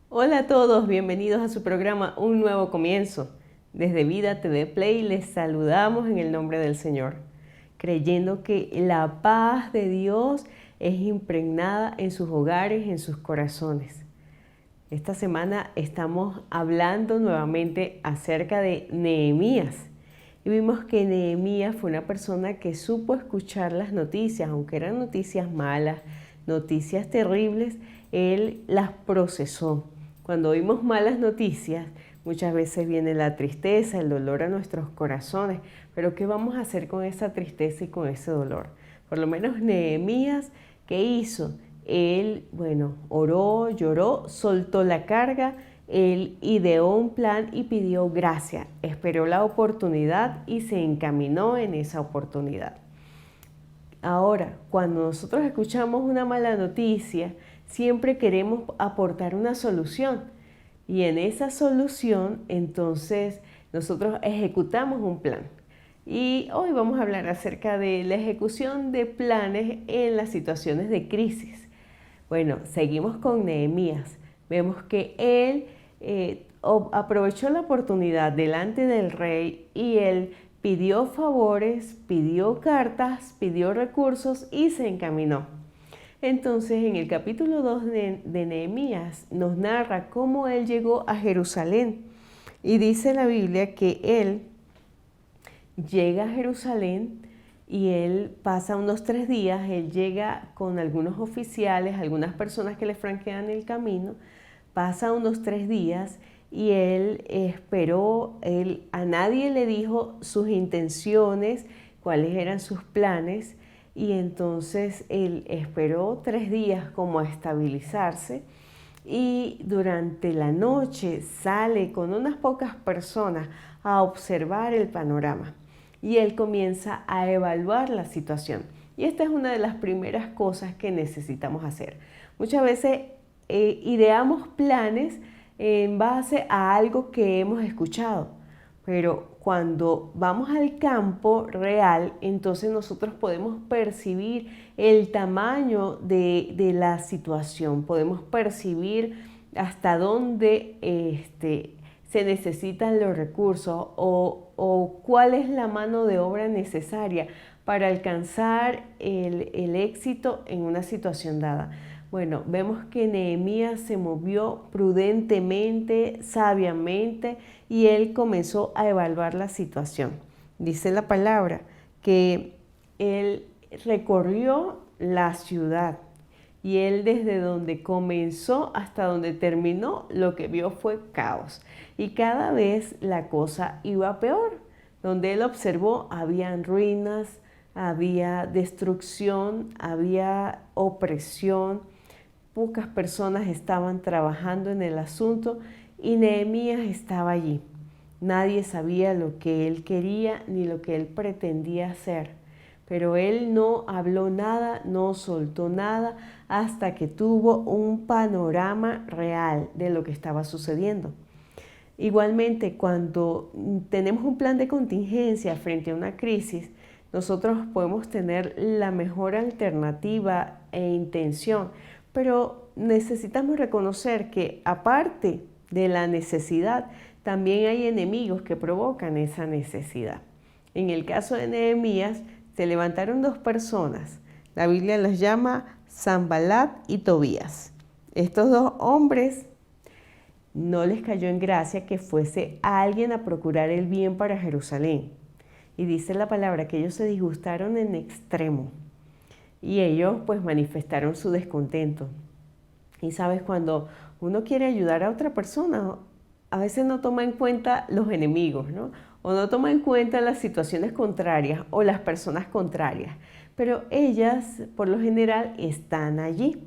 Hola a todos, bienvenidos a su programa Un Nuevo Comienzo. Desde Vida TV Play les saludamos en el nombre del Señor, creyendo que la paz de Dios es impregnada en sus hogares, en sus corazones. Esta semana estamos hablando nuevamente acerca de Nehemías. Y vimos que Nehemías fue una persona que supo escuchar las noticias, aunque eran noticias malas, noticias terribles, él las procesó. Cuando oímos malas noticias, muchas veces viene la tristeza, el dolor a nuestros corazones. Pero ¿qué vamos a hacer con esa tristeza y con ese dolor? Por lo menos Nehemías, ¿qué hizo? Él, oró, lloró, soltó la carga, él ideó un plan y pidió gracia, esperó la oportunidad y se encaminó en esa oportunidad. Ahora, cuando nosotros escuchamos una mala noticia, siempre queremos aportar una solución. Y en esa solución, entonces, nosotros ejecutamos un plan. Y hoy vamos a hablar acerca de la ejecución de planes en las situaciones de crisis. Bueno, seguimos con Nehemías. Vemos que él aprovechó la oportunidad delante del rey y él pidió favores, pidió cartas, pidió recursos y se encaminó. Entonces, en el capítulo 2 de Nehemías nos narra cómo él llegó a Jerusalén. Y dice la Biblia que él llega a Jerusalén y él pasa unos 3 días, él llega con algunos oficiales, algunas personas que le franquean el camino, pasa unos 3 días y él esperó, él a nadie le dijo sus intenciones, cuáles eran sus planes, y entonces él esperó 3 días como a estabilizarse y durante la noche sale con unas pocas personas a observar el panorama y él comienza a evaluar la situación. Y esta es una de las primeras cosas que necesitamos hacer. Muchas veces ideamos planes en base a algo que hemos escuchado, pero cuando vamos al campo real, entonces nosotros podemos percibir el tamaño de la situación, podemos percibir hasta dónde se necesitan los recursos o cuál es la mano de obra necesaria para alcanzar el éxito en una situación dada. Bueno, vemos que Nehemías se movió prudentemente, sabiamente, y él comenzó a evaluar la situación. Dice la palabra que él recorrió la ciudad y él desde donde comenzó hasta donde terminó, lo que vio fue caos. Y cada vez la cosa iba peor. Donde él observó, habían ruinas, había destrucción, había opresión. Pocas personas estaban trabajando en el asunto y Nehemías estaba allí. Nadie sabía lo que él quería ni lo que él pretendía hacer. Pero él no habló nada, no soltó nada hasta que tuvo un panorama real de lo que estaba sucediendo. Igualmente, cuando tenemos un plan de contingencia frente a una crisis, nosotros podemos tener la mejor alternativa e intención, pero necesitamos reconocer que aparte de la necesidad, también hay enemigos que provocan esa necesidad. En el caso de Nehemías, se levantaron 2 personas. La Biblia los llama Sanbalat y Tobías. Estos 2 hombres no les cayó en gracia que fuese alguien a procurar el bien para Jerusalén. Y dice la palabra que ellos se disgustaron en extremo. Y ellos pues manifestaron su descontento. Y sabes, cuando uno quiere ayudar a otra persona, a veces no toma en cuenta los enemigos, ¿no? O no toma en cuenta las situaciones contrarias o las personas contrarias. Pero ellas, por lo general, están allí.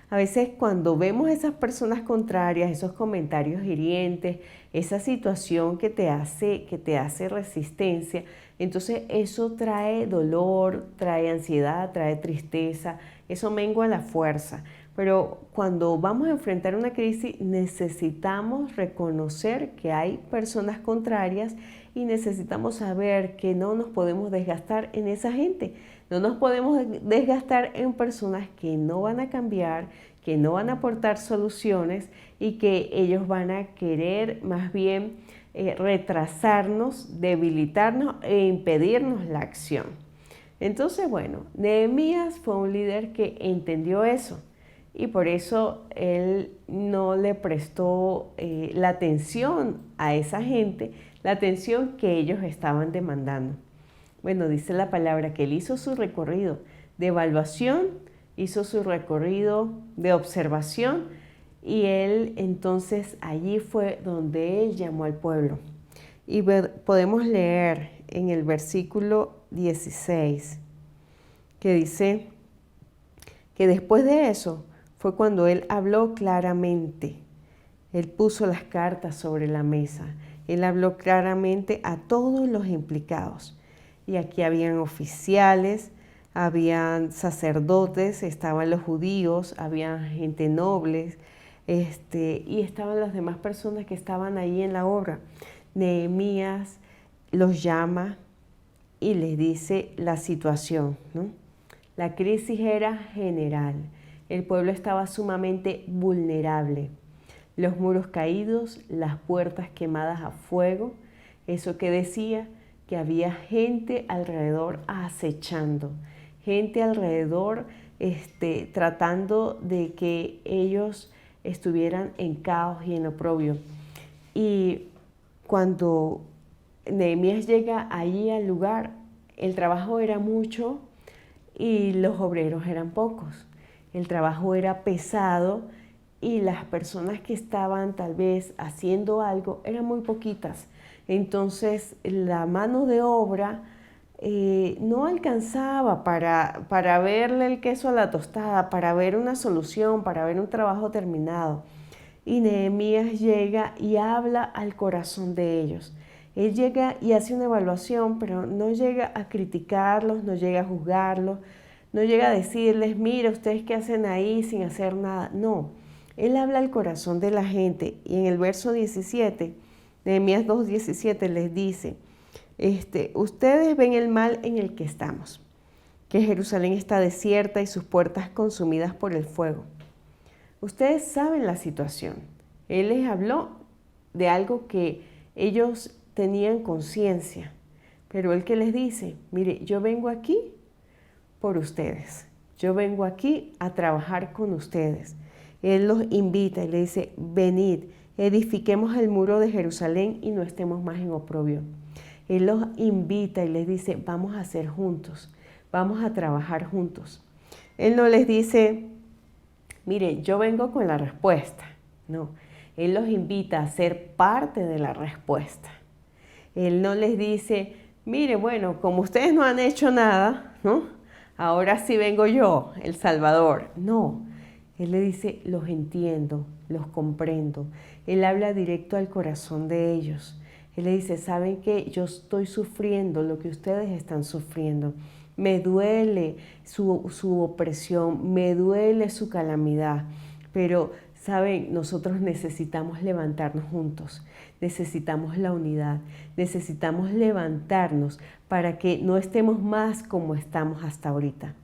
A veces cuando vemos esas personas contrarias, esos comentarios hirientes, esa situación que te hace resistencia, entonces eso trae dolor, trae ansiedad, trae tristeza, eso mengua la fuerza. Pero cuando vamos a enfrentar una crisis necesitamos reconocer que hay personas contrarias y necesitamos saber que no nos podemos desgastar en esa gente. No nos podemos desgastar en personas que no van a cambiar, que no van a aportar soluciones y que ellos van a querer más bien retrasarnos, debilitarnos e impedirnos la acción. Entonces, bueno, Nehemías fue un líder que entendió eso y por eso él no le prestó la atención a esa gente, la atención que ellos estaban demandando. Bueno, dice la palabra que él hizo su recorrido de evaluación, hizo su recorrido de observación y él entonces allí fue donde él llamó al pueblo. Y podemos leer en el versículo 16 que dice que después de eso fue cuando él habló claramente. Él puso las cartas sobre la mesa. Él habló claramente a todos los implicados. Y aquí habían oficiales, habían sacerdotes, estaban los judíos, había gente noble, y estaban las demás personas que estaban ahí en la obra. Nehemías los llama y les dice la situación, ¿no? La crisis era general. El pueblo estaba sumamente vulnerable. Los muros caídos, las puertas quemadas a fuego. Eso que decía que había gente alrededor acechando, gente alrededor tratando de que ellos estuvieran en caos y en oprobio. Y cuando Nehemías llega allí al lugar, el trabajo era mucho y los obreros eran pocos. El trabajo era pesado y las personas que estaban tal vez haciendo algo eran muy poquitas. Entonces la mano de obra no alcanzaba para verle el queso a la tostada, para ver una solución, para ver un trabajo terminado. Y Nehemías llega y habla al corazón de ellos. Él llega y hace una evaluación, pero no llega a criticarlos, no llega a juzgarlos, no llega a decirles, mira, ustedes qué hacen ahí sin hacer nada. No, él habla al corazón de la gente y en el verso 17, Nehemías 2:17 les dice, ustedes ven el mal en el que estamos, que Jerusalén está desierta y sus puertas consumidas por el fuego. Ustedes saben la situación. Él les habló de algo que ellos tenían conciencia, pero él que les dice, mire, yo vengo aquí por ustedes, yo vengo aquí a trabajar con ustedes. Él los invita y le dice, venid, edifiquemos el muro de Jerusalén y no estemos más en oprobio. Él los invita y les dice, vamos a hacer juntos, vamos a trabajar juntos. Él no les dice, mire, yo vengo con la respuesta. No, él los invita a ser parte de la respuesta. Él no les dice, mire, bueno, como ustedes no han hecho nada, ¿no? Ahora sí vengo yo, el Salvador. No, él le dice, los entiendo, los comprendo. Él habla directo al corazón de ellos. Él le dice, ¿saben qué? Yo estoy sufriendo lo que ustedes están sufriendo. Me duele su opresión, me duele su calamidad, pero, ¿saben? Nosotros necesitamos levantarnos juntos, necesitamos la unidad, necesitamos levantarnos para que no estemos más como estamos hasta ahorita.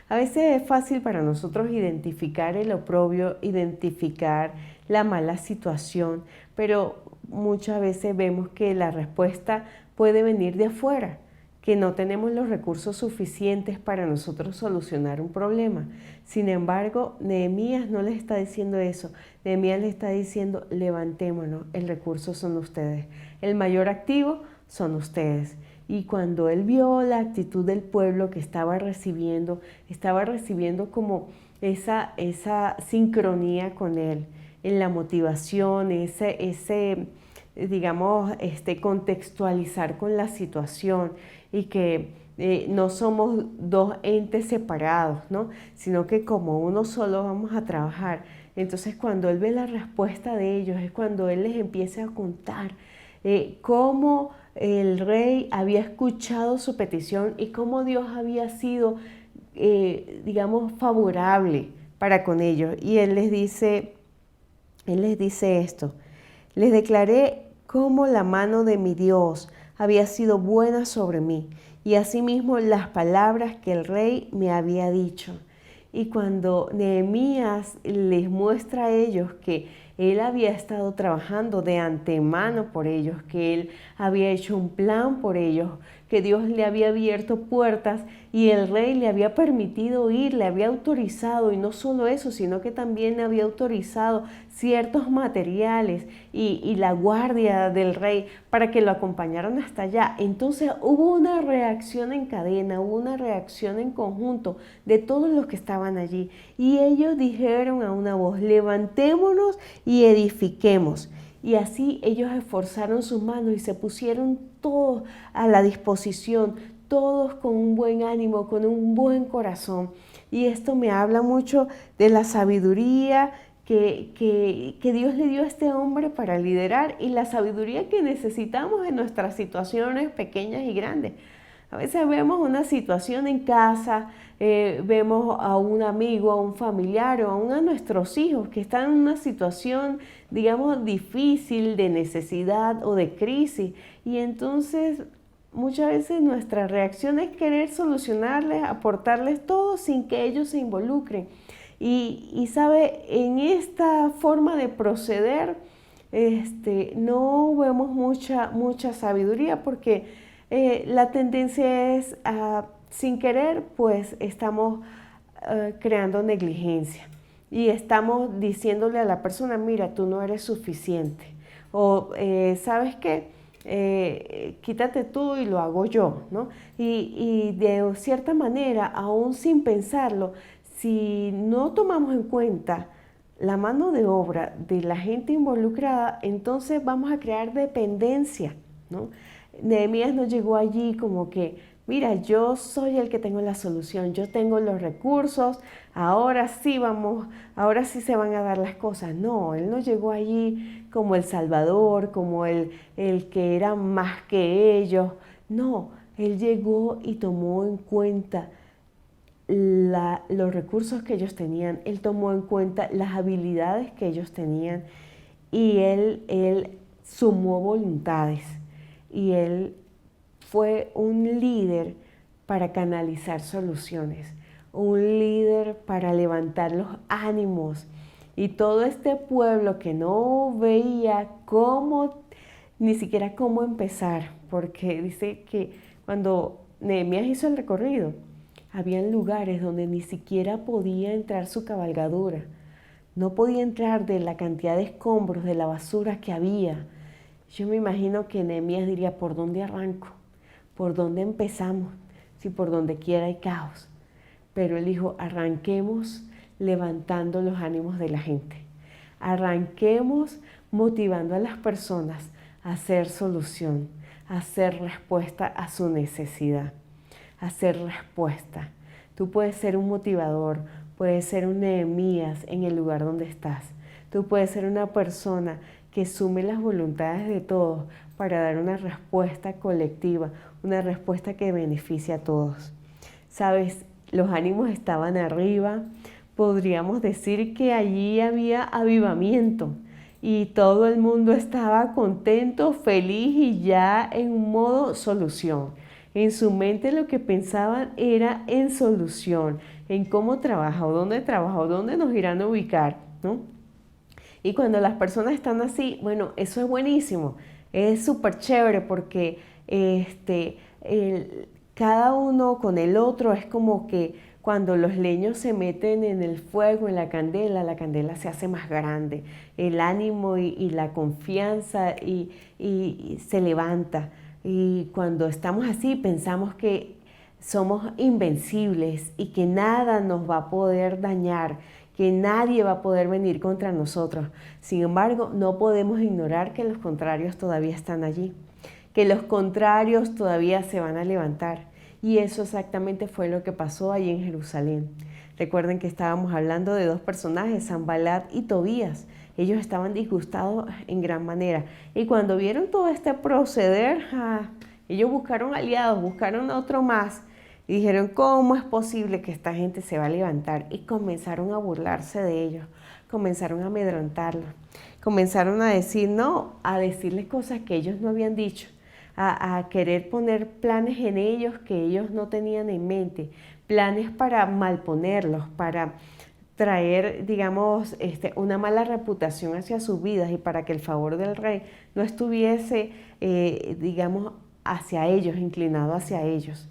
A veces es fácil para nosotros identificar el oprobio, identificar la mala situación, pero muchas veces vemos que la respuesta puede venir de afuera, que no tenemos los recursos suficientes para nosotros solucionar un problema. Sin embargo, Nehemías no les está diciendo eso. Nehemías les está diciendo, levantémonos, el recurso son ustedes. El mayor activo son ustedes. Y cuando él vio la actitud del pueblo que estaba recibiendo como esa sincronía con él, en la motivación, digamos, contextualizar con la situación y que no somos dos entes separados, ¿no? Sino que como uno solo vamos a trabajar. Entonces cuando él ve la respuesta de ellos es cuando él les empieza a contar cómo el rey había escuchado su petición y cómo Dios había sido, digamos, favorable para con ellos. Y él les dice esto, les declaré cómo la mano de mi Dios había sido buena sobre mí y asimismo las palabras que el rey me había dicho. Y cuando Nehemías les muestra a ellos que él había estado trabajando de antemano por ellos, que él había hecho un plan por ellos, que Dios le había abierto puertas y el rey le había permitido ir, le había autorizado, y no solo eso, sino que también le había autorizado ciertos materiales y la guardia del rey para que lo acompañaran hasta allá. Entonces hubo una reacción en cadena, hubo una reacción en conjunto de todos los que estaban allí. Y ellos dijeron a una voz: levantémonos y edifiquemos. Y así ellos esforzaron sus manos y se pusieron todos a la disposición, todos con un buen ánimo, con un buen corazón. Y esto me habla mucho de la sabiduría que Dios le dio a este hombre para liderar, y la sabiduría que necesitamos en nuestras situaciones pequeñas y grandes. A veces vemos una situación en casa, vemos a un amigo, a un familiar o aún a nuestros hijos que están en una situación, digamos, difícil, de necesidad o de crisis. Y entonces muchas veces nuestra reacción es querer solucionarles, aportarles todo sin que ellos se involucren. Y sabe, en esta forma de proceder, no vemos mucha sabiduría, porque la tendencia es sin querer, pues estamos creando negligencia y estamos diciéndole a la persona: mira, tú no eres suficiente, o ¿sabes qué? Quítate tú y lo hago yo, ¿no? Y de cierta manera, aún sin pensarlo, si no tomamos en cuenta la mano de obra de la gente involucrada, entonces vamos a crear dependencia, ¿no? Nehemías no llegó allí como que: mira, yo soy el que tengo la solución, yo tengo los recursos, ahora sí se van a dar las cosas. No, él no llegó allí como el Salvador, como el que era más que ellos. No, él llegó y tomó en cuenta los recursos que ellos tenían, él tomó en cuenta las habilidades que ellos tenían, y él sumó voluntades, y él fue un líder para canalizar soluciones, un líder para levantar los ánimos. Y todo este pueblo que no veía ni siquiera cómo empezar, porque dice que cuando Nehemías hizo el recorrido, habían lugares donde ni siquiera podía entrar su cabalgadura. No podía entrar de la cantidad de escombros, de la basura que había. Yo me imagino que Nehemías diría: ¿por dónde arranco? ¿Por dónde empezamos? Si por donde quiera hay caos. Pero él dijo: arranquemos levantando los ánimos de la gente. Arranquemos motivando a las personas a hacer solución, a hacer respuesta a su necesidad. Hacer respuesta. Tú puedes ser un motivador, puedes ser un Nehemías en el lugar donde estás. Tú puedes ser una persona que sume las voluntades de todos para dar una respuesta colectiva, una respuesta que beneficie a todos. Sabes, los ánimos estaban arriba, podríamos decir que allí había avivamiento y todo el mundo estaba contento, feliz y ya en modo solución. En su mente lo que pensaban era en solución, en cómo trabaja o dónde nos irán a ubicar, ¿no? Y cuando las personas están así, bueno, eso es buenísimo, es súper chévere, porque cada uno con el otro es como que cuando los leños se meten en el fuego, en la candela se hace más grande, el ánimo y la confianza y se levanta. Y cuando estamos así pensamos que somos invencibles y que nada nos va a poder dañar, que nadie va a poder venir contra nosotros. Sin embargo, no podemos ignorar que los contrarios todavía están allí, que los contrarios todavía se van a levantar. Y eso exactamente fue lo que pasó allí en Jerusalén. Recuerden que estábamos hablando de dos personajes, Sanbalat y Tobías. Ellos estaban disgustados en gran manera. Y cuando vieron todo este proceder, ellos buscaron aliados, buscaron a otro más. Y dijeron: ¿cómo es posible que esta gente se va a levantar? Y comenzaron a burlarse de ellos, comenzaron a amedrentarlos, comenzaron a decir no, a decirles cosas que ellos no habían dicho, a querer poner planes en ellos que ellos no tenían en mente. planes para malponerlos, para traer, digamos, una mala reputación hacia sus vidas y para que el favor del rey no estuviese, digamos, hacia ellos, inclinado hacia ellos.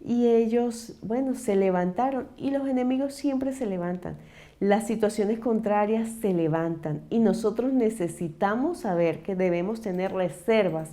Y ellos, bueno, se levantaron y los enemigos siempre se levantan. Las situaciones contrarias se levantan y nosotros necesitamos saber que debemos tener reservas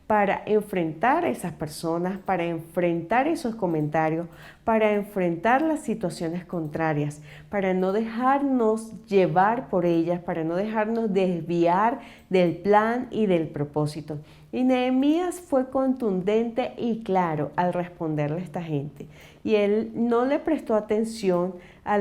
para enfrentar a esas personas, para enfrentar esos comentarios, para enfrentar las situaciones contrarias, para no dejarnos llevar por ellas, para no dejarnos desviar del plan y del propósito. Y Nehemías fue contundente y claro al responderle a esta gente. Y él no le prestó atención a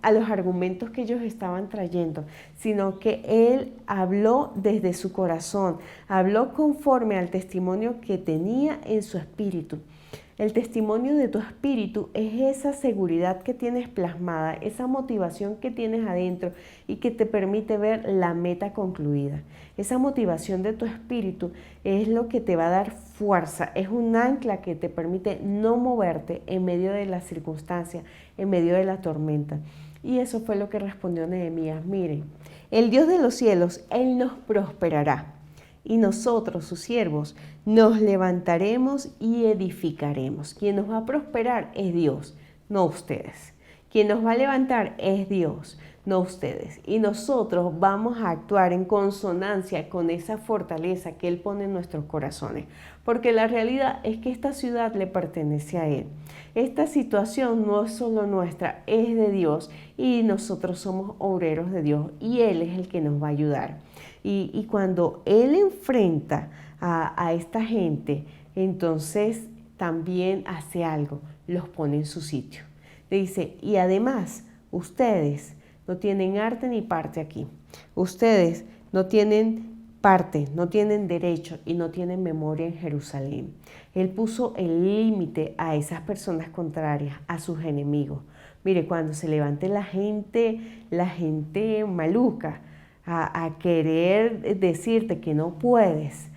a los argumentos que ellos estaban trayendo, sino que él habló desde su corazón, habló conforme al testimonio que tenía en su espíritu. El testimonio de tu espíritu es esa seguridad que tienes plasmada, esa motivación que tienes adentro y que te permite ver la meta concluida. Esa motivación de tu espíritu es lo que te va a dar fuerza, es un ancla que te permite no moverte en medio de las circunstancias, en medio de la tormenta. Y eso fue lo que respondió Nehemías. Miren, el Dios de los cielos, Él nos prosperará. Y nosotros, sus siervos, nos levantaremos y edificaremos. Quien nos va a prosperar es Dios, no ustedes. Quien nos va a levantar es Dios, no ustedes. Y nosotros vamos a actuar en consonancia con esa fortaleza que Él pone en nuestros corazones. Porque la realidad es que esta ciudad le pertenece a Él. Esta situación no es solo nuestra, es de Dios y nosotros somos obreros de Dios y Él es el que nos va a ayudar. Y cuando Él enfrenta a esta gente, entonces también hace algo, los pone en su sitio. Le dice, y además, ustedes no tienen arte ni parte aquí. Ustedes no tienen parte, no tienen derecho y no tienen memoria en Jerusalén. Él puso el límite a esas personas contrarias, a sus enemigos. Mire, cuando se levante la gente maluca, a querer decirte que no puedes,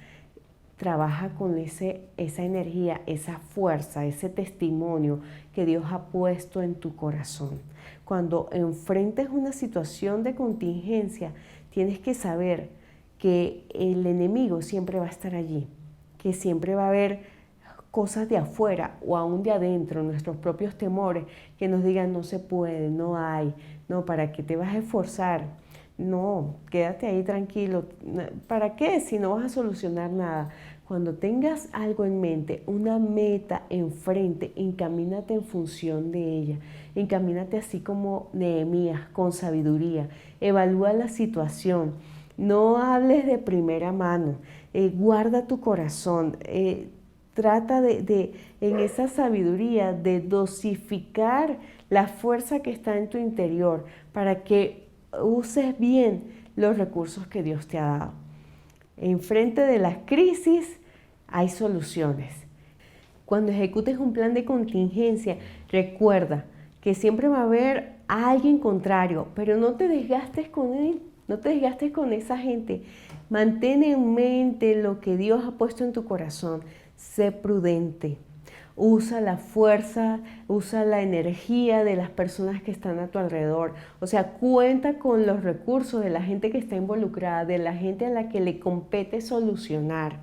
trabaja con esa energía, esa fuerza, ese testimonio que Dios ha puesto en tu corazón. Cuando enfrentes una situación de contingencia, tienes que saber que el enemigo siempre va a estar allí, que siempre va a haber cosas de afuera o aún de adentro, nuestros propios temores, que nos digan no se puede, no hay, no, ¿para qué te vas a esforzar? No, quédate ahí tranquilo. ¿Para qué? Si no vas a solucionar nada. Cuando tengas algo en mente, una meta enfrente, encamínate en función de ella. Encamínate así como Nehemías, con sabiduría. Evalúa la situación. No hables de primera mano. Guarda tu corazón. Trata en esa sabiduría de dosificar la fuerza que está en tu interior para que uses bien los recursos que Dios te ha dado. Enfrente de las crisis hay soluciones. Cuando ejecutes un plan de contingencia, recuerda que siempre va a haber alguien contrario, pero no te desgastes con él, no te desgastes con esa gente. Mantén en mente lo que Dios ha puesto en tu corazón. Sé prudente. Usa la fuerza, usa la energía de las personas que están a tu alrededor. O sea, cuenta con los recursos de la gente que está involucrada, de la gente a la que le compete solucionar.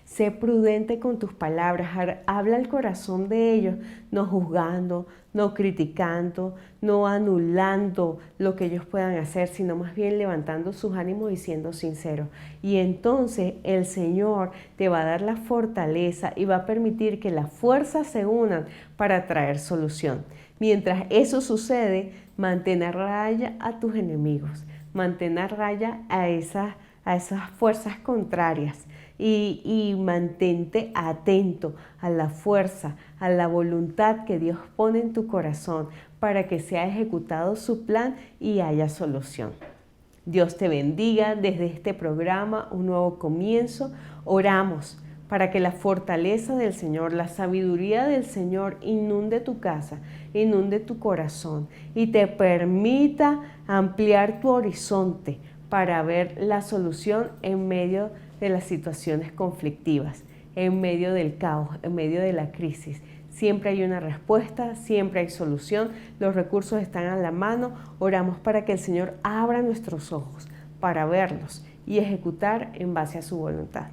Sé prudente con tus palabras, habla al corazón de ellos, no juzgando, no criticando, no anulando lo que ellos puedan hacer, sino más bien levantando sus ánimos y siendo sinceros. Y entonces el Señor te va a dar la fortaleza y va a permitir que las fuerzas se unan para traer solución. Mientras eso sucede, mantén a raya a tus enemigos, mantén a raya a esas fuerzas contrarias. Y mantente atento a la fuerza, a la voluntad que Dios pone en tu corazón para que sea ejecutado su plan y haya solución. Dios te bendiga desde este programa, un nuevo comienzo. Oramos para que la fortaleza del Señor, la sabiduría del Señor inunde tu casa, inunde tu corazón y te permita ampliar tu horizonte para ver la solución en medio de las situaciones conflictivas, en medio del caos, en medio de la crisis. Siempre hay una respuesta, siempre hay solución, los recursos están a la mano. Oramos para que el Señor abra nuestros ojos para verlos y ejecutar en base a su voluntad.